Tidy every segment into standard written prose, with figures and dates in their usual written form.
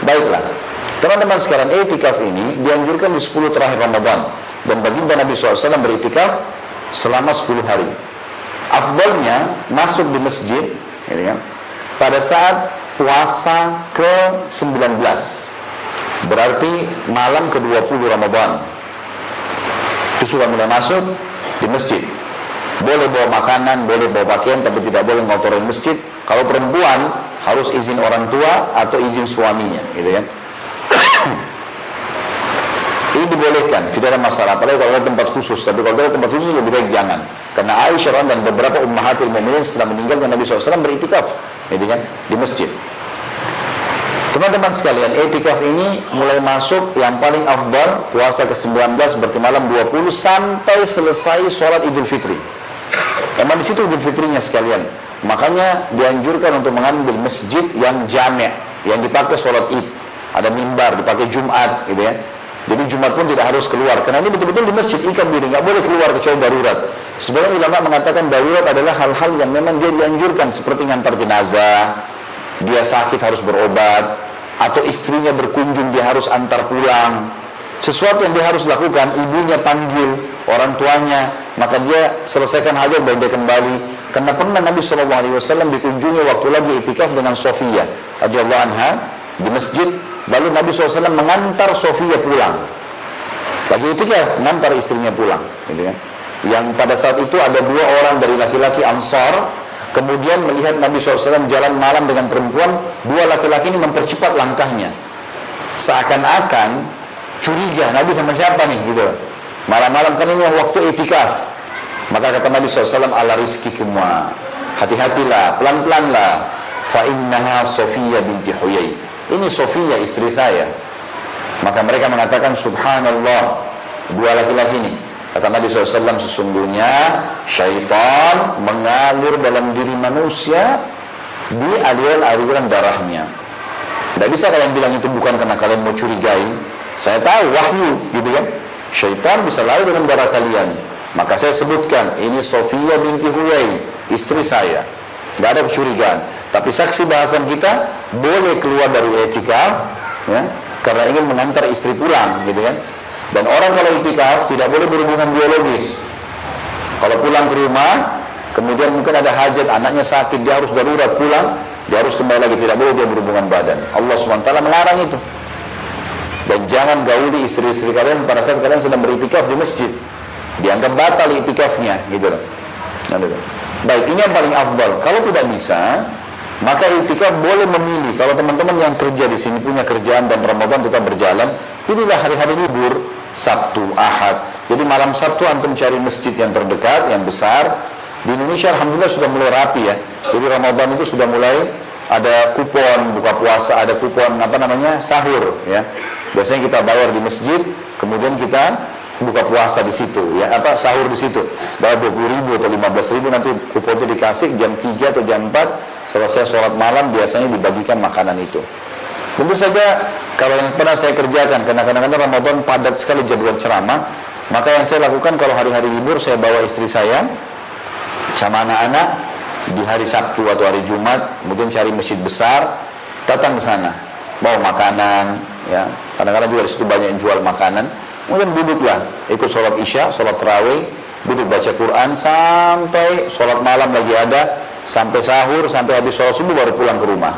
Baiklah, teman-teman sekalian, i'tikaf ini dianjurkan di 10 terakhir Ramadan, dan baginda Nabi SAW beriktikaf selama 10 hari. Afdalnya masuk di masjid gitu kan, pada saat puasa ke-19, berarti malam ke-20 Ramadan. Itu sudah mulai masuk di masjid. Boleh bawa makanan, boleh bawa pakaian, tapi tidak boleh ngotorin masjid. Kalau perempuan harus izin orang tua atau izin suaminya, gitu ya. Ini dibolehkan, tidak ada masalah. Apalagi kalau ada tempat khusus, tapi kalau ada tempat khusus lebih baik jangan. Karena Aisyah dan beberapa ummahatil mukminin setelah meninggalkan Nabi SAW beriktikaf, gitu kan, di masjid. Teman-teman sekalian, i'tikaf ini mulai masuk yang paling afdal puasa ke-19 berarti malam 20 sampai selesai sholat Idul Fitri. Emang di situ Idul Fitrinya sekalian. Makanya dianjurkan untuk mengambil masjid yang jami', yang dipakai sholat Id. Ada mimbar, dipakai Jumat, gitu ya. Jadi Jumat pun tidak harus keluar, karena ini betul-betul di masjid, ikat diri, nggak boleh keluar kecuali darurat. Sebenarnya ulama mengatakan darurat adalah hal-hal yang memang dia dianjurkan, seperti ngantar jenazah, dia sakit harus berobat, atau istrinya berkunjung dia harus antar pulang. Sesuatu yang dia harus lakukan, ibunya panggil orang tuanya, maka dia selesaikan hajat baru dia kembali. Karena pernah Nabi SAW dikunjungi waktu lagi i'tikaf dengan Sofia radhiyallahu anha di masjid, lalu Nabi SAW mengantar Sofia pulang. Lagi i'tikaf, mengantar istrinya pulang, gitu ya. Yang pada saat itu ada 2 orang dari laki-laki Ansar, kemudian melihat Nabi SAW jalan malam dengan perempuan, 2 laki-laki ini mempercepat langkahnya, seakan-akan curiga, Nabi sama siapa nih, gitu. Malam-malam kan ini waktu i'tikaf. Maka kata Nabi SAW, ala rizkikum wa, hati-hatilah, pelan-pelanlah, fa innaha Sofia binti Huyai, ini Sofia istri saya. Maka mereka mengatakan, subhanallah, 2 laki-laki ini. Kata Nabi SAW, sesungguhnya syaitan mengalir dalam diri manusia di aliran-aliran darahnya. Tidak bisa kalian bilang itu bukan karena kalian mau curigai. Saya tahu wahyu, gitu kan. Syaitan bisa lari dalam darah kalian. Maka saya sebutkan, ini Sofia binti Huyai, istri saya. Tidak ada kecurigaan. Tapi saksi bahasan kita, boleh keluar dari i'tikaf, ya, karena ingin mengantar istri pulang, gitu kan. Dan orang kalau i'tikaf tidak boleh berhubungan biologis. Kalau pulang ke rumah, kemudian mungkin ada hajat, anaknya sakit, dia harus darurat pulang, dia harus kembali lagi, tidak boleh dia berhubungan badan. Allah SWT melarang itu. Dan jangan gauli istri-istri kalian pada saat kalian sedang beriktikaf di masjid, dianggap batal iktikafnya, gitu loh. Baik, ini yang paling afdal. Kalau tidak bisa, maka iktikaf boleh memilih. Kalau teman-teman yang kerja di sini punya kerjaan dan Ramadan tetap berjalan, pilihlah hari-hari libur, Sabtu, Ahad. Jadi malam Sabtu antum cari masjid yang terdekat, yang besar. Di Indonesia alhamdulillah sudah mulai rapi ya. Jadi Ramadan itu sudah mulai ada kupon buka puasa, ada kupon sahur ya. Biasanya kita bayar di masjid, kemudian kita buka puasa di situ ya, sahur di situ. Bayar 20.000 atau 15.000, nanti kuponnya dikasih jam 3 atau jam 4 selesai sholat malam, biasanya dibagikan makanan itu. Tentu saja kalau yang pernah saya kerjakan, karena kadang-kadang Ramadan padat sekali jadwal ceramah, maka yang saya lakukan kalau hari-hari libur, saya bawa istri saya sama anak-anak di hari Sabtu atau hari Jumat, kemudian cari masjid besar, datang ke sana, bawa makanan, ya. Kadang-kadang juga di situ banyak yang jual makanan. Kemudian duduklah, ikut sholat isya, sholat tarawih, duduk baca Quran sampai sholat malam lagi ada, sampai sahur, sampai habis sholat subuh baru pulang ke rumah.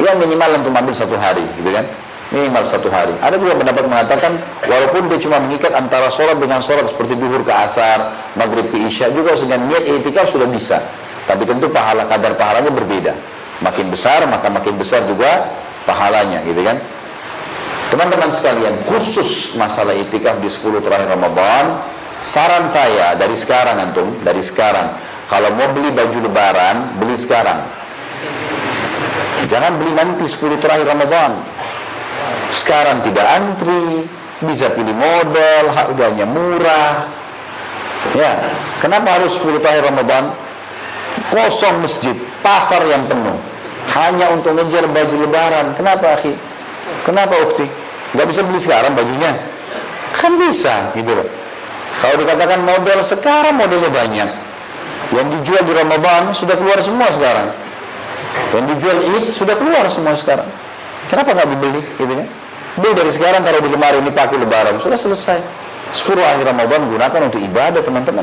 Ya minimal untuk ambil 1 hari, gitu kan? Minimal 1 hari. Ada juga pendapat mengatakan, walaupun dia cuma mengikat antara sholat dengan sholat seperti duhur ke asar, maghrib ke isya, juga dengan niat i'tikaf sudah bisa. Tapi tentu kadar pahalanya berbeda. Makin besar, maka makin besar juga pahalanya, gitu kan? Teman-teman sekalian, khusus masalah i'tikaf di 10 terakhir Ramadan, saran saya dari sekarang antum, dari sekarang, kalau mau beli baju lebaran, beli sekarang. Jangan beli nanti 10 terakhir Ramadan. Sekarang tidak antri, bisa pilih model, harganya murah. Ya, kenapa harus 10 terakhir Ramadan? Kosong masjid, pasar yang penuh, hanya untuk ngejar baju lebaran. Kenapa akhi? Kenapa ukhti? Gak bisa beli sekarang bajunya? Kan bisa, gitu loh. Kalau dikatakan model sekarang, modelnya banyak. Yang dijual di Ramadan sudah keluar semua sekarang. Yang dijual Id sudah keluar semua sekarang. Kenapa nggak dibeli? Gitu kan? Beli dari sekarang, kalau di lemari ini pakai lebaran, sudah selesai. 10 akhir Ramadan gunakan untuk ibadah, teman-teman.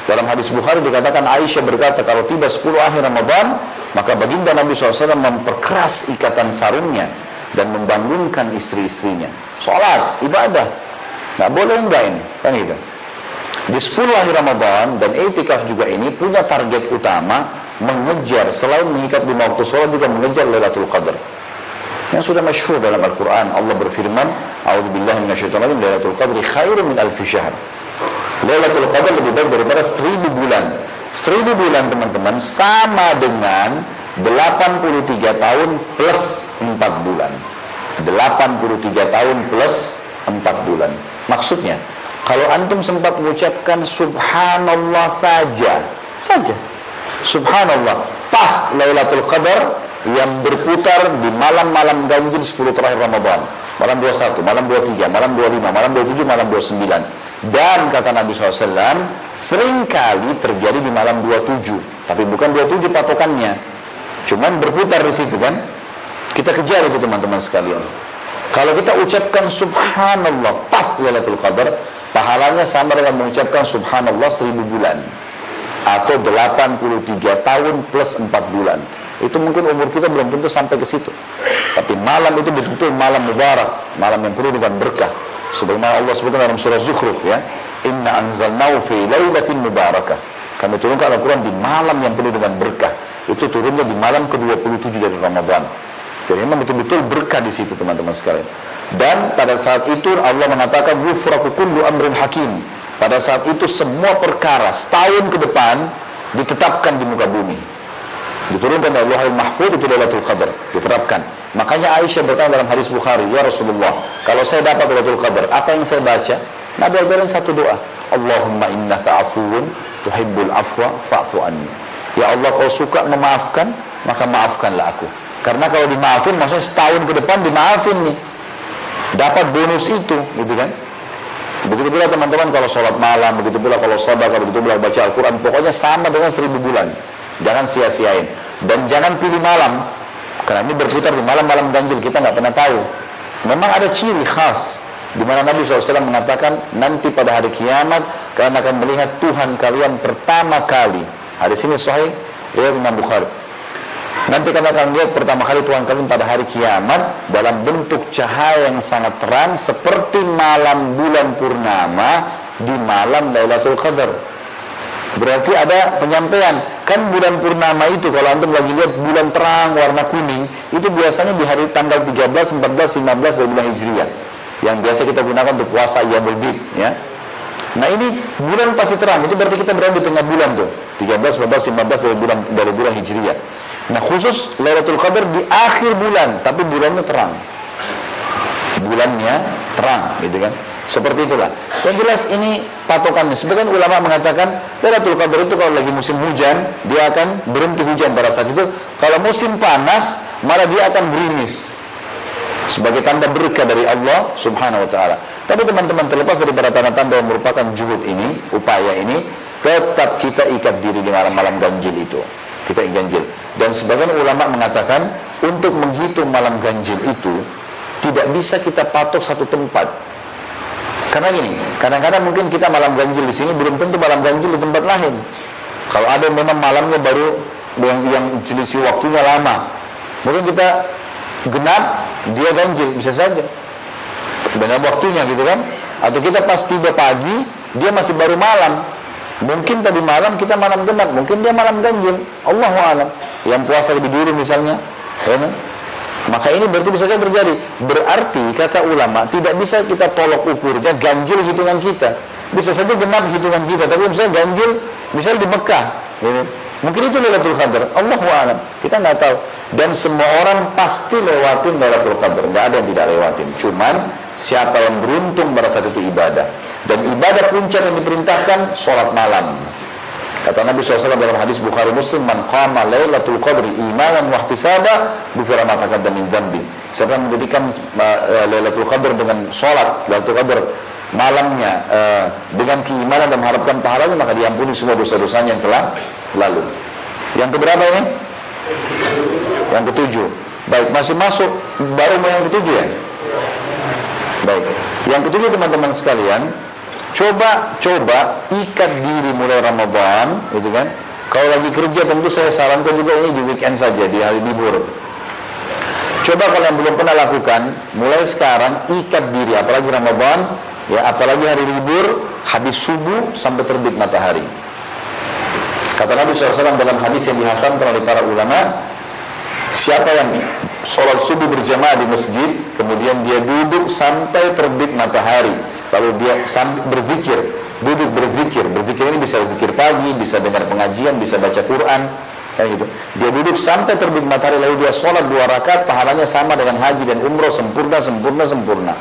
Dalam hadis Bukhari dikatakan, Aisyah berkata, kalau tiba 10 akhir Ramadan, maka baginda Nabi SAW memperkeras ikatan sarungnya dan membangunkan istri-istrinya. Sholat, ibadah. Nggak boleh enggak ini, kan gitu. Di 10 akhir Ramadan dan i'tikaf juga ini punya target utama, mengejar, selain mengikat 5 waktu sholat, juga mengejar Lailatul Qadar. Yang sudah masyhur dalam Al-Quran, Allah berfirman, A'udzubillahi minasyaitonir rajim, Lailatul Qadri khairun min alfi syahr. Lailatul Qadar lebih baik daripada 1000 bulan. 1000 bulan, teman-teman, sama dengan 83 tahun plus 4 bulan. 83 tahun plus 4 bulan. Maksudnya, kalau antum sempat mengucapkan subhanallah saja, subhanallah, pas Lailatul Qadar yang berputar di malam-malam ganjil 10 terakhir Ramadan, malam 21, malam 23, malam 25, malam 27, malam 29. Dan kata Nabi SAW, seringkali terjadi di malam 27, tapi bukan 27 patokannya, cuman berputar di situ kan. Kita kejar itu, teman-teman sekalian. Kalau kita ucapkan subhanallah pas Lailatul Qadar, pahalanya sama dengan mengucapkan subhanallah 1000 bulan, atau 83 tahun plus 4 bulan. Itu mungkin umur kita belum tentu sampai ke situ. Tapi malam itu betul-betul malam mubarak, malam yang penuh dengan berkah. Sebagaimana Allah sebutkan dalam surah Zukhruf, ya, Inna anzalnahu fi lailatin mubarakah. Kami turunkan Al-Quran di malam yang penuh dengan berkah. Itu turunnya di malam ke-27 dari Ramadan. Jadi memang betul-betul berkah di situ, teman-teman sekalian. Dan pada saat itu Allah mengatakan yufraku kullu amrin hakim. Pada saat itu semua perkara setahun ke depan ditetapkan di muka bumi. Diturunkan dari Lauhul Mahfuz, itu Lailatul Qadar, diterapkan. Makanya Aisyah berkata dalam hadis Bukhari, ya Rasulullah, kalau saya dapat Lailatul Qadar, apa yang saya baca? Nabi ajarin satu doa, Allahumma innaka afuwun tuhibbul afwa fa'fu anni. Ya Allah, kau suka memaafkan, maka maafkanlah aku. Karena kalau dimaafin, maksudnya setahun ke depan dimaafin nih, dapat bonus itu, gitu kan? Begitu pula teman-teman kalau sholat malam, begitu pula kalau sedekah, begitu pula baca Al-Quran, pokoknya sama dengan 1000 bulan. Jangan sia-siain. Dan jangan pilih malam, karena ini berputar di malam-malam ganjil, kita nggak pernah tahu. Memang ada ciri khas di mana Nabi SAW mengatakan nanti pada hari kiamat kalian akan melihat Tuhan kalian pertama kali. Hadis ini sahih riwayat Imam Bukhari. Nanti kalian akan lihat pertama kali Tuhan kalian pada hari kiamat dalam bentuk cahaya yang sangat terang seperti malam bulan purnama di malam Lailatul Qadar. Berarti ada penyampaian, kan bulan purnama itu kalau antum lagi lihat bulan terang warna kuning, itu biasanya di hari tanggal 13, 14, 15 dari bulan Hijriah, yang biasa kita gunakan untuk puasa Ayyamul Bid, ya. Nah ini bulan pasti terang, itu berarti kita berada di tengah bulan tuh, 13, 14, 15 dari bulan Hijriah. Nah khusus Lailatul Qadar di akhir bulan, tapi bulannya terang, gitu kan. Seperti itulah. Yang jelas ini patokannya. Sebagian ulama mengatakan Lailatul Qadar itu kalau lagi musim hujan, dia akan berhenti hujan pada saat itu. Kalau musim panas, malah dia akan gerimis. Sebagai tanda berkah dari Allah Subhanahu wa taala. Tapi teman-teman, terlepas daripada tanda-tanda yang merupakan juhud ini, upaya ini, tetap kita ikat diri di malam-malam ganjil itu. Kita ganjil. Dan sebagian ulama mengatakan untuk menghitung malam ganjil itu tidak bisa kita patok satu tempat. Karena gini, kadang-kadang mungkin kita malam ganjil di sini belum tentu malam ganjil di tempat lain. Kalau ada memang malamnya baru yang selisih waktunya lama, mungkin kita genap, dia ganjil, bisa saja dengan waktunya gitu kan. Atau kita pas tiba pagi, dia masih baru malam. Mungkin tadi malam kita malam genap, mungkin dia malam ganjil. Allahu a'lam. Yang puasa lebih dulu misalnya, ya kan? Maka ini berarti bisa saja terjadi. Berarti kata ulama tidak bisa kita tolok ukurnya ganjil hitungan kita. Bisa saja genap hitungan kita, tapi misalnya ganjil misalnya di Mekah, ya, mungkin itu Lailatul Qadar. Allahu a'lam. Kita nggak tahu. Dan semua orang pasti lewatin Lailatul Qadar. Nggak ada yang tidak lewatin. Cuman siapa yang beruntung pada saat itu ibadah. Dan ibadah puncak yang diperintahkan sholat malam. Kata Nabi SAW dalam hadis Bukhari Muslim, man qama Lailatul Qadri imanan wa ihtisaba ghufira ma taqaddama min dhanbi. Siapa yang menjadikan Lailatul Qadar dengan salat Lailatul Qadar malamnya dengan keimanan dan mengharapkan pahalanya, maka diampuni semua dosa-dosanya yang telah lalu. Yang keberapa ini? Yang ketujuh. Baik, masih masuk, baru mau yang ketujuh ya? Baik, yang ketujuh teman-teman sekalian, coba ikat diri mulai Ramadan, gitu kan? Kalau lagi kerja tentu saya sarankan juga ini di weekend saja, di hari libur. Coba kalau yang belum pernah lakukan, mulai sekarang ikat diri, apalagi Ramadan, ya apalagi hari libur, habis subuh sampai terbit matahari. Kata Nabi SAW dalam hadis yang dihasankan oleh para ulama, siapa yang sholat subuh berjamaah di masjid, kemudian dia duduk sampai terbit matahari, lalu dia sambil berzikir, duduk berzikir ini bisa berzikir pagi, bisa dengar pengajian, bisa baca Quran, kayak gitu. Dia duduk sampai terbit matahari, lalu dia sholat 2 rakaat, pahalanya sama dengan haji dan umroh, sempurna.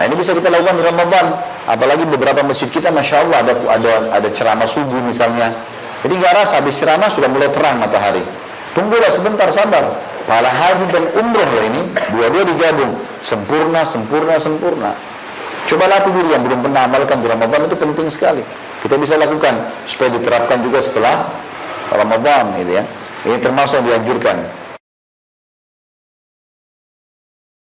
Nah ini bisa kita lakukan di Ramadan, apalagi beberapa masjid kita, masya Allah ada ceramah subuh misalnya. Jadi nggak rasa habis ceramah sudah mulai terang matahari. Tunggulah sebentar, sabar. Pahala haji dan umroh loh ini, dua-dua digabung, sempurna. Coba latih diri yang belum pernah amalkan di Ramadan, itu penting sekali. Kita bisa lakukan supaya diterapkan juga setelah Ramadan, gitu ya. Ini termasuk yang dianjurkan.